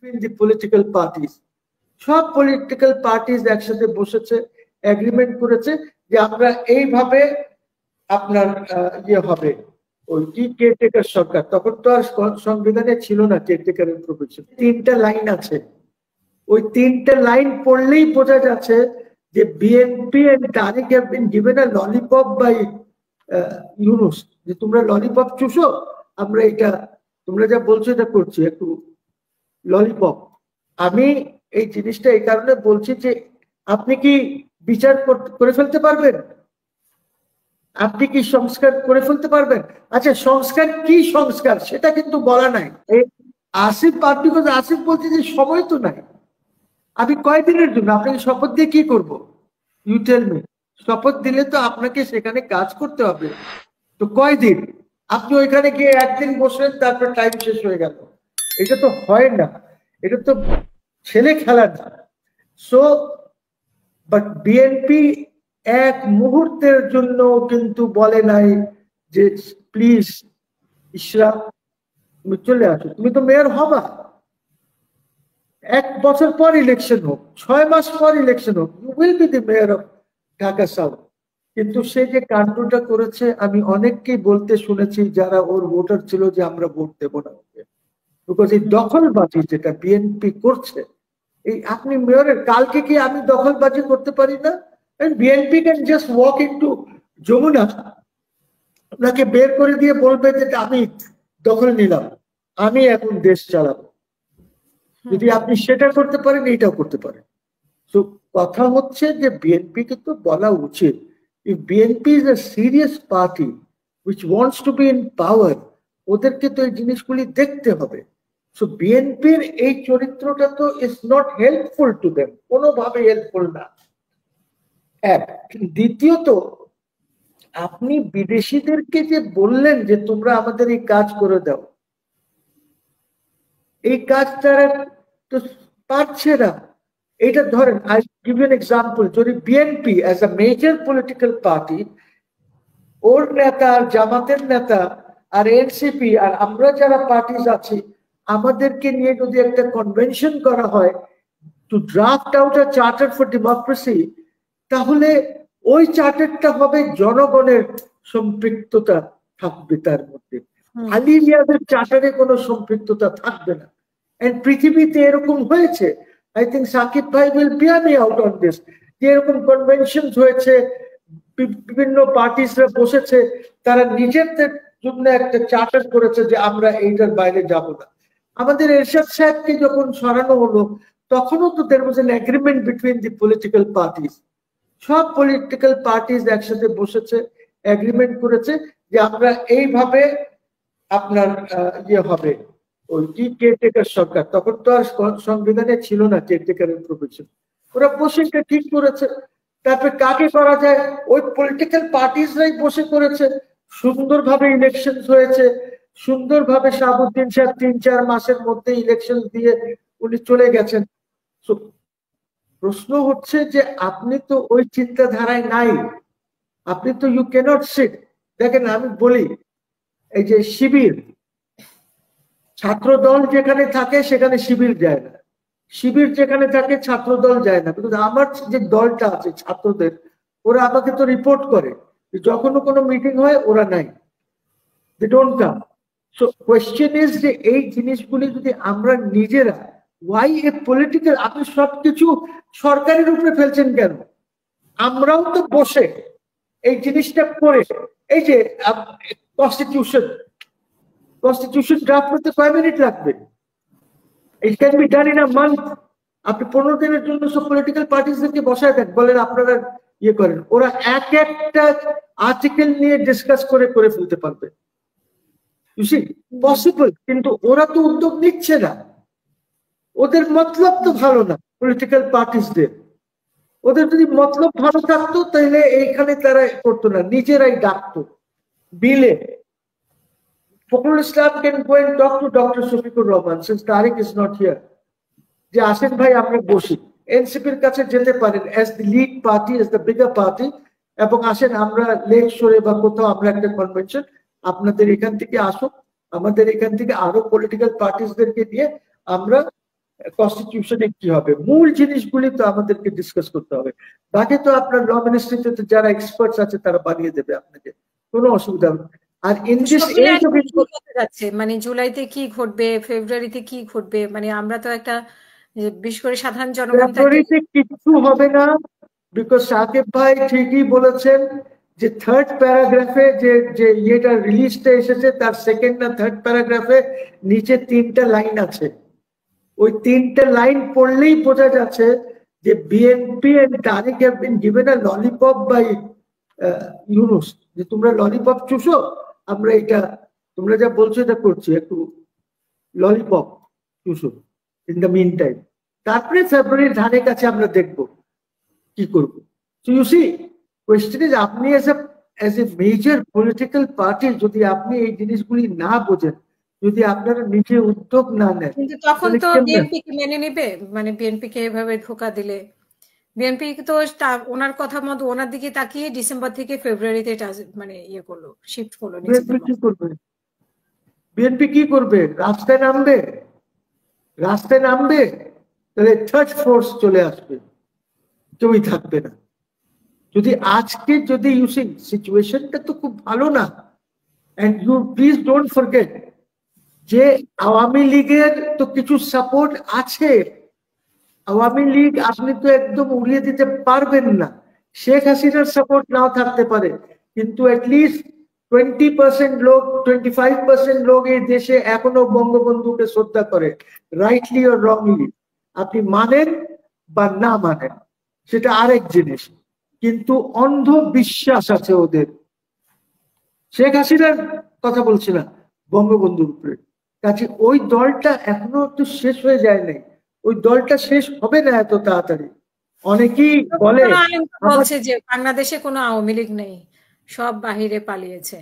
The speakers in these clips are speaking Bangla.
between the political parties. সব পলিটিক্যাল পার্টিজ একসাথে বসেছে, এগ্রিমেন্ট করেছে যে আমরা এইভাবে আপনার ইয়ে হবে, ওই কি কেয়ারটেকার সরকার, তখন তো আর সংবিধানে ছিল না কেয়ারটেকারের প্রভিশন। 3টা লাইন আছে, ওই 3টা লাইন পড়লেই বোঝা যাচ্ছে যে BNP and Tarique have been given a lollipop by Yunus, যে তোমরা ললিপপ চুষো, আমরা এটা তোমরা যা বলছো এটা করছি, একটু ললিপপ। আমি এই জিনিসটা এই কারণে বলছি যে আপনি কি বিচার করে ফেলতে পারবেন? আপনি কি সংস্কার করে ফেলতে পারবেন? আচ্ছা, সংস্কার কি সংস্কার সেটা কিন্তু বলা নাই। আসিফ বিকজ আসিফ বলছে যে সময় তো নাই। আমি কয়দিনের জন্য আপনাকে শপথ দিয়ে কি করব? You tell me. শপথ দিলে তো আপনাকে সেখানে কাজ করতে হবে, তো কয়দিন? আপনি ওইখানে গিয়ে একদিন বসলেন, তারপর টাইম শেষ হয়ে গেল, এটা তো হয় না, এটা তো ছেলে খেলা না। সো বাট বিএনপি এক মুহূর্তের জন্য কিন্তু বলে নাই যে প্লিজ ইশরা তুমি চলে আসো, তুমি তো মেয়র হবা, 1 বছর পর ইলেকশন হোক, 6 মাস পর ইলেকশন হোক, you will be the mayor of Dhaka south. কিন্তু সে যে কাণ্ডটা করেছে, আমি অনেককেই বলতে শুনেছি যারা ওর ভোটার ছিল যে আমরা ভোট দেবো না, বিকজ এই দখলবাজি যেটা বিএনপি করছে, এই আপনি মেয়রের, কালকে কি আমি দখলবাজি করতে পারি না? BNP can just walk into Jamuna, আপনাকে বের করে দিয়ে বলবে যে আমি দখল নিলাম, আমি এখন দেশ চালাবো। যদি আপনি সেটা করতে পারেন, এইটাও করতে পারেন। তো কথা হচ্ছে যে বিএনপি কে তো বলা উচিত, if BNP is a serious party which wants to be in পাওয়ার, ওদেরকে তো এই জিনিসগুলি দেখতে হবে। সো বিএনপির এই চরিত্রটা তো is not helpful to them, কোনোভাবে হেল্পফুল না। এক, দ্বিতীয়ত আপনি বিদেশিদেরকে যে বললেন যে তোমরা আমাদের এই কাজ করে দাও, এই কাজ তারা তো পারছে না। এটা ধরেন, I give you an example, যদি BNP as a major political party, ওর নেতা আর জামাতের নেতা আর এনসিপি আর আমরা যারা পার্টিজ আছি, আমাদেরকে নিয়ে যদি একটা কনভেনশন করা হয় to draft out a charter for democracy, তাহলে ওই চার্টারটা হবে জনগণের সম্পৃক্ততা থাকবে তার মধ্যে, আলী রিয়াজের চার্টারে কোনো সম্পৃক্ততা থাকবে না। এন্ড পৃথিবীতে এরকম হয়েছে, আই থিঙ্ক সাকিব ভাই will bear me out on this, যে এরকম কনভেনশন হয়েছে, বিভিন্ন পার্টিসরা বসেছে, তারা নিজেদের জন্য একটা চার্টার করেছে যে আমরা এইটার বাইরে যাব না। আমাদের এরশাদ সাহেবকে যখন সরানো হলো, তখনও তো there was an agreement between the political parties. সব পলিটিক্যাল পার্টিস একসাথে বসেছে, এগ্রিমেন্ট করেছে যে আমরা এইভাবে আপনার ইয়ে হবে, ওই কি কেয়ারটেকার সরকার, তখন তো আর সংবিধানে ছিল না কেয়ারটেকারের প্রভিশন। ওরা বসে এটা ঠিক করেছে। তারপরে কাকে করা যায়, ওই পলিটিক্যাল পার্টিসরাই বসে করেছে, সুন্দরভাবে ইলেকশন হয়েছে, সুন্দরভাবে শাহাবুদ্দিন সাহেব 3-4 মাসের মধ্যে ইলেকশন দিয়ে উনি চলে গেছেন। প্রশ্ন হচ্ছে যে আপনি তো ওই চিন্তাধারায় নাই, আপনি তো ইউ ক্যানট সিট। দেখেন আমি বলি, এই যে শিবির, ছাত্র দল যেখানে থাকে সেখানে শিবির যায় না, শিবির যেখানে থাকে ছাত্র দল যায় না। কিন্তু আমার যে দলটা আছে ছাত্রদের, ওরা আমাকে তো রিপোর্ট করে, যখনও কোনো মিটিং হয় ওরা নাই, they don't come. So question is যে এই জিনিসগুলি যদি আমরা নিজেরা, ওয়াই এ পলিটিক্যাল, আপনি সবকিছু সরকারের উপরে ফেলছেন কেন? আমরাও তো বসে এই জিনিসটা করে, এই যে কনস্টিটিউশন ড্রাফট করতে কয় মিনিট লাগবে? It can be done in a month. আপনি 15 দিনের জন্য সব পলিটিক্যাল পার্টিসদেরকে বসায় দেন, বলেন আপনারা ইয়ে করেন, ওরা এক একটা আর্টিকেল নিয়ে ডিসকাস করে ফেলতে পারবে। পসিবল, কিন্তু ওরা তো উদ্যোগ নিচ্ছে না। ওদের মতলব তো ভালো না পলিটিক্যাল পার্টিসদের। ওদের যদি মতলব ভালো থাকতো তাহলে এইখানে তারা করতো না, নিজেরাই ডাকতো বিলে। Fakhrul Islam can go and talk to Dr. Shafiqur Rahman since Tariq is not here, যে আসেন ভাই আমরা বসি, এনসিপির কাছে যেতে পারেন as the lead party, as the bigger party, এবং আসেন আমরা লেক শোরে বা কোথাও আমরা একটা কনভেনশন, আপনাদের এখান থেকে আসুক, আমাদের এখান থেকে আরো পলিটিক্যাল পার্টিসদেরকে নিয়ে আমরা কনস্টিটিউশনে কি হবে, মূল জিনিসগুলি তো আমাদেরকে ডিসকাস করতে হবে। বাকি তো আপনার ল মিনিস্ট্রিতে যারা এক্সপার্টস আছে তারা বানিয়ে দেবে আপনাকে, কোনো অসুবিধা হবে না। আর ইন দিস এজ অফ যাচ্ছে মানে জুলাইতে কি ঘটবে, ফেব্রুয়ারিতে কি ঘটবে, মানে আমরা তো একটা বিশেষ করে সাধারণ জনগণ ফেব্রুয়ারিতে কিছু হবে না, বিকজ সাকিব ভাই ঠিকই বলেছেন যে থার্ড প্যারাগ্রাফে যে যে ইয়েটা রিলিজটা এসেছে তার সেকেন্ড না থার্ড প্যারাগ্রাফে নিচে 3টা লাইন আছে। ওই 3টা লাইন পড়লেই বোঝা যাচ্ছে যে BNP and Tarique have been given a lollipop by Yunus, যে তোমরা ললিপপ চুষো, আমরা এটা তোমরা যা বলছো এটা করছি, একটু ললিপপ চুষো ইন দ্য মিন টাইম। তারপরে ফেব্রুয়ারির ধারে কাছে আমরা দেখবো কি করবো। So you see question is, আপনি as a major political party যদি আপনি এই জিনিসগুলি না বোঝেন, যদি আপনারা নিজে উদ্যোগ না নেন, কিন্তু তখন তো বিএনপি কে মেনে নেবে, মানে বিএনপি কে এভাবে ধোকা দিলে বিএনপি তো ওনার কথা মতো ওনার দিকে তাকিয়ে ডিসেম্বর থেকে ফেব্রুয়ারিতে মানে ইয়ে করলো, শিফট করলো। বিএনপি কি করবে? বিএনপি কি করবে? রাস্তায় নামবে? রাস্তায় নামবে তাহলে থার্ড ফোর্স চলে আসবে, কেউই থাকবে না। যদি আজকে যদি ইউসিং সিচুয়েশনটা তো খুব ভালো না, and you please don't forget যে আওয়ামী লীগের তো কিছু সাপোর্ট আছে। আওয়ামী লীগ আপনি তো একদম উড়িয়ে দিতে পারবেন না। শেখ হাসিনার সাপোর্ট নাও থাকতে পারে, কিন্তু অ্যাটলিস্ট 20% লোক, 25% লোক এই দেশে এখনো বঙ্গবন্ধুকে শ্রদ্ধা করে, রাইটলি ও রংলি। আপনি মানেন বা না মানেন সেটা আরেক জিনিস, কিন্তু অন্ধ বিশ্বাস আছে ওদের। শেখ হাসিনার কথা বলছি না, বঙ্গবন্ধুর উপরে। কাজে ওই দলটা এখনো তো শেষ হয়ে যায় নাই, ওই দলটা শেষ হবে না এত তাড়াতাড়ি। অনেকেই বলে বলছে যে বাংলাদেশে কোনো আওয়ামী লীগ নেই, সব বাহিরে পালিয়েছে,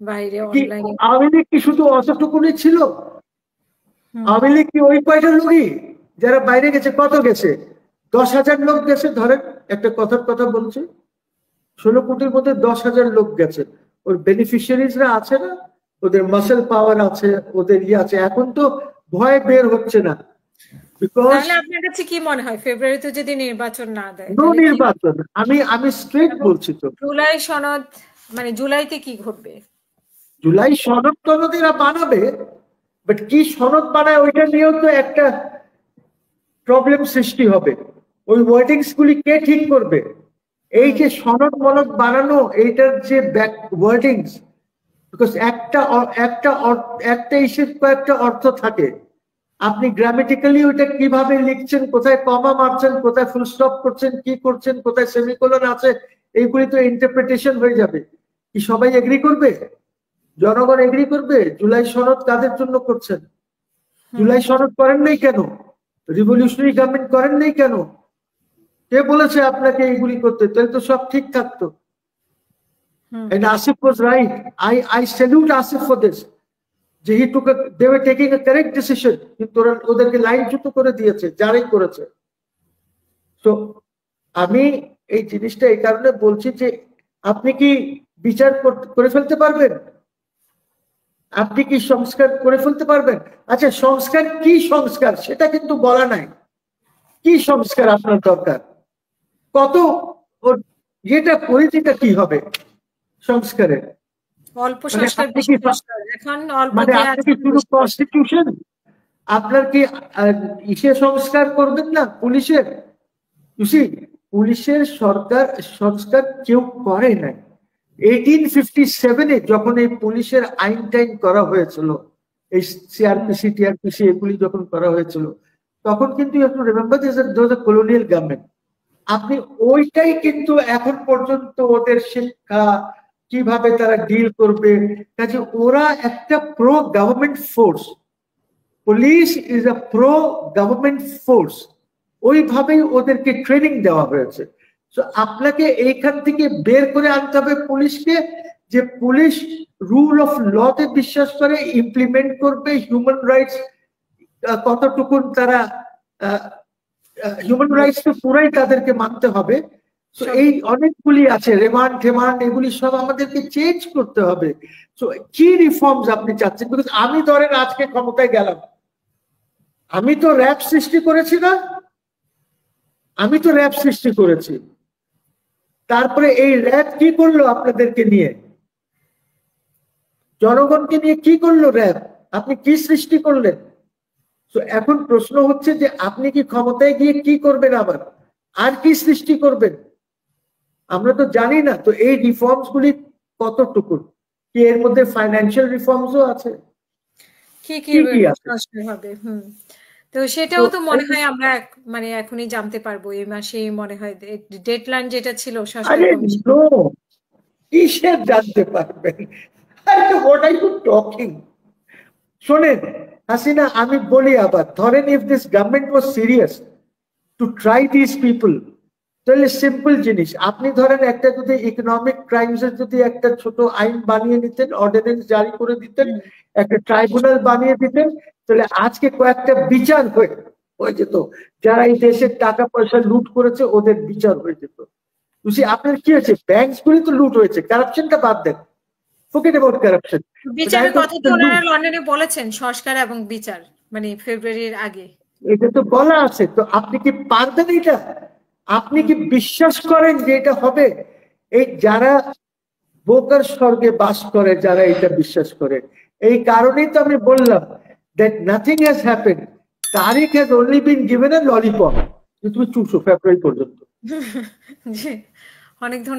বাইরে অনলাইনে। আওয়ামী লীগ কি শুধু অতটুকুনি ছিল? আওয়ামী লীগ কি ওই কয়টা লোকই যারা বাইরে গেছে? কত গেছে? 10,000 লোক গেছে ধরেন, একটা কথার কথা বলছে, 16 কোটির মধ্যে 10,000 লোক গেছে। ওর বেনিফিশিয়ারিজরা আছে না, ওদের মাসেল পাওয়ার আছে, ওদের ইয়ে আছে। এখন তো ভয় বের হচ্ছে না। তাহলে আপনার কাছে কি মনে হয় ফেব্রুয়ারিতে যদি নির্বাচন না দেয়? নো নির্বাচন, আমি স্ট্রেট বলছি তো। জুলাই সনদ, মানে জুলাইতে কি ঘটবে? জুলাই সনদ টনদ এরা বানাবে, বাট কি সনদ বানায় ওইটা নিয়েও তো একটা প্রবলেম সৃষ্টি হবে। ওই ওয়ার্ডিংস গুলি কে ঠিক করবে? এই যে সনদ মনদ বানানো, এইটার যে ব্যাক ওয়ার্ডিংস, বিকজ একটা ইস্যুর কয়েকটা অর্থ থাকে। আপনি গ্রামেটিক্যালি ওইটা কিভাবে লিখছেন, কোথায় কমা মারছেন, কোথায় ফুল স্টপ করছেন, কি করছেন, কোথায় সেমিকোলন আছে, এইগুলি তো ইন্টারপ্রিটেশন হয়ে যাবে। কি সবাই এগ্রি করবে? জনগণ এগ্রি করবে? জুলাই সনদ কাদের জন্য করছেন? জুলাই সনদ করেন নাই কেন? রিভলিউশনারি গভর্নমেন্ট করেন নাই কেন? কে বলেছে আপনাকে এইগুলি করতে? তাহলে তো সব ঠিক থাকতো। And Asif was right. I salute Asif for this. যে they were taking a correct decision, কিন্তু ওদেরকে লাইনচ্যুত করে দিয়েছে যারাই করেছে। তো আমি এই জিনিসটা এই কারণে বলছি যে আপনি কি বিচার করে ফেলতে পারবেন? আপনি কি সংস্কার করে ফেলতে পারবেন? আচ্ছা, সংস্কার কি সংস্কার সেটা কিন্তু বলা নাই। কি সংস্কার আপনার দরকার? কত যেটা পরিধিটা কি হবে সংস্কারের? অল্প সংস্কার, এখন অল্প মানে আপনি কি শুধু কনস্টিটিউশন, আপনার কি ইসে সংস্কার করবেন না পুলিশের? পুলিশের সংস্কার কেউ করে নাই। 1857-এ যখন এই পুলিশের আইন টাইন করা হয়েছিল, এই সিআরপিসি টিআরপিসি এগুলি যখন করা হয়েছিল, তখন কিন্তু রিমেম্বার কলোনিয়াল গভর্নমেন্ট। আপনি ওইটাই কিন্তু এখন পর্যন্ত ওদের শিক্ষা কিভাবে তারা ডিল করবে, কাজে ওরা একটা pro government force. Police is a pro government force, ওইভাবেই ওদেরকে ট্রেনিং দেওয়া হয়েছে। তো আপনাকে এইখান থেকে বের করে আনতে হবে পুলিশকে, যে পুলিশ রুল অফ লতে বিশ্বাস করে, ইমপ্লিমেন্ট করবে, হিউম্যান রাইটস কতটুকুন তারা, হিউম্যান রাইটস তো পুরাই তাদেরকে মানতে হবে। তো এই অনেকগুলি আছে, রেমান্ড টেমান্ড এগুলি সব আমাদেরকে চেঞ্জ করতে হবে। তো কি রিফর্মস আপনি চাচ্ছেন? বিকজ আমি ধরেন আজকে ক্ষমতায় গেলাম, আমি তো র্যাব সৃষ্টি করেছি না, আমি তো র্যাব সৃষ্টি করেছি। তারপরে এই র্যাব কি করলো আপনাদেরকে নিয়ে, জনগণকে নিয়ে কি করলো র্যাব? আপনি কি সৃষ্টি করলেন? তো এখন প্রশ্ন হচ্ছে যে আপনি কি ক্ষমতায় গিয়ে কি করবেন, আবার আর কি সৃষ্টি করবেন? আমরা তো জানি না। তো এই রিফর্মস গুলি কতটুকু, কি এর মধ্যে ফাইন্যান্সিয়াল রিফর্মসও আছে, কি কি কি আছে? সংস্কার হবে? তো সেটাও তো মনে হয় আমরা মানে এখনই জানতে পারবো, এই মাসেই মনে হয় ডেডলাইন যেটা ছিল সংস্কার কমিশন। নো, কিসের জানতে পারবেন? What are you talking? শোনেন হাসিনা, আমি বলি আবার, ধরেন if this government was serious to try this people, তাহলে সিম্পল জিনিস, আপনি ধরেন একটা যদি ইকোনমিক ক্রাইমস এর যদি একটা ছোট আইন বানিয়ে নিতেন, অর্ডিন্যান্স জারি করে দিতেন, একটা ট্রাইব্যুনাল বানিয়ে দিতেন, তাহলে আজকে কয়েকটা বিচার হয়ে যেত। যারা এই দেশের টাকা পয়সা লুট করেছে ওদের বিচার হয়ে যেত। বুঝছি আপনার কি হয়েছে, ব্যাংকস গুলি তো লুট হয়েছে, কারাপশনটা বাদ দেন, ফরগেট অ্যাবাউট কারাপশন। বিচারের কথা তো ওনারা লন্ডনে বলেছেন, সংস্কার এবং বিচার, মানে ফেব্রুয়ারির আগে। এটা তো বলা আছে, তো আপনি কি পারবেন এটা? আপনি কি বিশ্বাস করেন যে এটা হবে? এই যারা বোকার স্বর্গে বাস করে, যারা এটা বিশ্বাস করে, এই কারণেই তো আমি বললাম that nothing has happened. Tariq has only been given a lollipop. তুমি চুষো ফেব্রুয়ারি পর্যন্ত। জি, অনেক ধন্যবাদ।